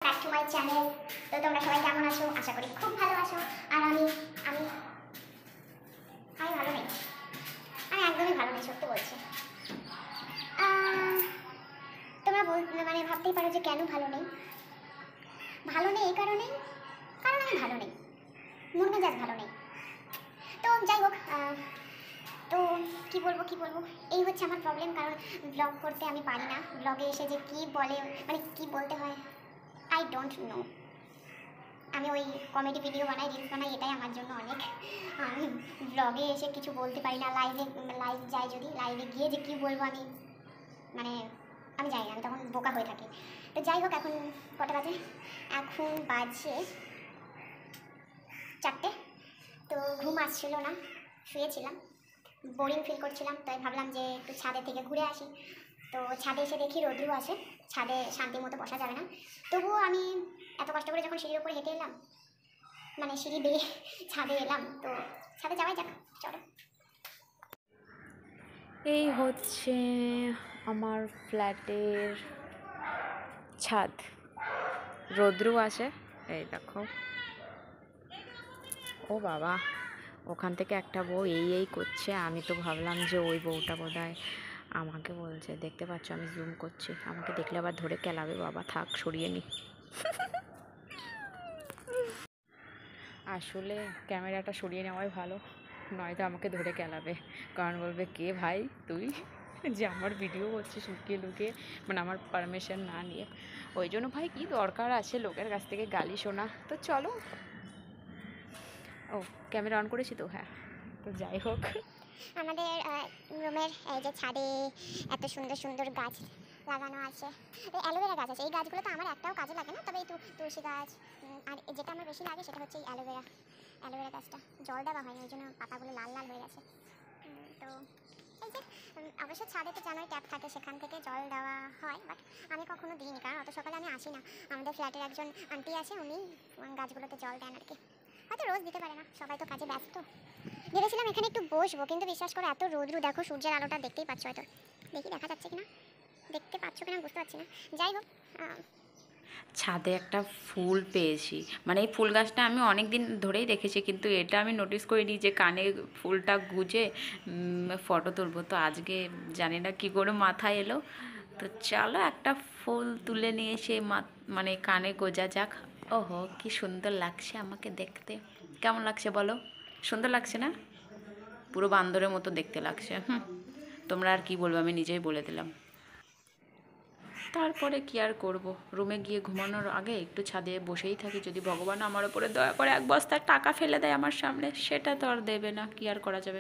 Back to my channel. তো তোমরা সবাই কেমন আছো? আশা করি খুব ভালো আছো। আর আমি আমি আমি ভালো নেই, আমি একদমই ভালো নেই, সত্যি বলছি। তোমরা মানে ভাবতেই পারো যে কেন ভালো নেই। ভালো নেই এই কারণেই, কারণ আমি ভালো নেই, মন মেজাজ ভালো নেই। তো যাই হোক, তো কি বলবো এই হচ্ছে আমার প্রবলেম। কারণ ব্লগ করতে আমি পারি না। ব্লগে এসে যে কি বলে, মানে কি বলতে হয়, আই ডোন্ট নো। আমি ওই কমেডি ভিডিও বানাই, রিলস বানাই, এটাই আমার জন্য অনেক। আমি ব্লগে এসে কিছু বলতে পারি না। লাইভ যাই, যদি লাইভে গিয়ে যে কী বলবো আমি, মানে আমি জানি না, আমি তখন বোকা হয়ে থাকি। তো যাই হোক, এখন কটা বাজে? এখন বাজে 4টে। তো ঘুম আসছিল না, শুয়েছিলাম, বোরিং ফিল করছিলাম, তাই ভাবলাম যে একটু ছাদে থেকে ঘুরে আসি। তো ছাদে এসে দেখি রোদ্রু আছে, ছাদে শান্তি মতো বসা যাবে না। তবুও আমি এত কষ্ট করে যখন সিঁড়ির উপরে হেঁটে এলাম, মানে সিঁড়ি বেয়ে ছাদে এলাম, তো ছাদে যাওয়াই যাক, চলো। এই হচ্ছে আমার ফ্ল্যাটের ছাদ, রোদ্রু আছে, এই দেখো। ও বাবা, ওখান থেকে একটা বউ এই করছে। আমি তো ভাবলাম যে ওই বউটা বোধহয় আমাকে বলছে। দেখতে পাচ্ছ আমি জুম করছি, আমাকে দেখলে আবার ধরে কেলাবে। বাবা থাক, সরিয়ে নি। আসলে ক্যামেরাটা সরিয়ে নেওয়াই ভালো, নয়তো আমাকে ধরে কেলাবে। কারণ বলবে, কে ভাই তুই যে আমার ভিডিও করছিস লুকিয়ে লুকিয়ে, মানে আমার পারমিশন না নিয়ে। ওই জন্য ভাই কি দরকার আছে লোকের কাছ থেকে গালি শোনা। তো চলো। ও ক্যামেরা অন করেছি তো, হ্যাঁ। তো যাই হোক, আমাদের রুমের এই যে ছাদে এত সুন্দর সুন্দর গাছ লাগানো আছে। অ্যালোভেরা গাছ আছে। এই গাছগুলো তো আমার একটাও কাজে লাগে না, তবে এই তুলসী গাছ, আর যেটা আমার বেশি লাগে সেটা হচ্ছে এই অ্যালোভেরা গাছটা। জল দেওয়া হয়নি, ওই জন্য পাতাগুলো লাল লাল হয়ে গেছে। তো এই যে অবশ্য ছাদে তো জানোই ট্যাপ থাকে, সেখান থেকে জল দেওয়া হয়, বাট আমি কখনো দিইনি, কারণ অত সকালে আমি আসি না। আমাদের ফ্ল্যাটের একজন আন্টি আছে, উনি গাছগুলোতে জল দেন আর কি। হয়তো রোজ দিতে পারে না, সবাই তো কাজে ব্যস্ত। ভেবেছিলাম এখানে একটু বসবো, কিন্তু বিশ্বাস করো এত রোদ্রু, দেখো সূর্যের আলোটা দেখতেই পাচ্ছ, হয়তো দেখি দেখা যাচ্ছে কিনা, দেখতে পাচ্ছ কিনা বুঝতে পারছি না। যাই হোক, ছাদে একটা ফুল পেয়েছি। মানে এই ফুল গাছটা আমি অনেক দিন ধরেই দেখেছি, কিন্তু এটা আমি নোটিস করিনি যে কানে ফুলটা গুজে ফটো তুলবো। তো আজকে জানি না কী করে মাথায় এলো। তো চলো একটা ফুল তুলে নিয়ে এসে মানে কানে গোজা যাক। ওহো, কি সুন্দর লাগছে আমাকে দেখতে। কেমন লাগছে বলো? সুন্দর লাগছে না? পুরো বান্দরের মতো দেখতে লাগছে। তোমরা আর কি বলবো, আমি নিজেই বলে দিলাম। তারপরে কি আর করব, রুমে গিয়ে ঘুমানোর আগে একটু ছাদে বসেই থাকি। যদি ভগবান আমার ওপরে দয়া করে এক বস্তা টাকা ফেলে দেয় আমার সামনে, সেটা তো আর দেবে না, কি আর করা যাবে।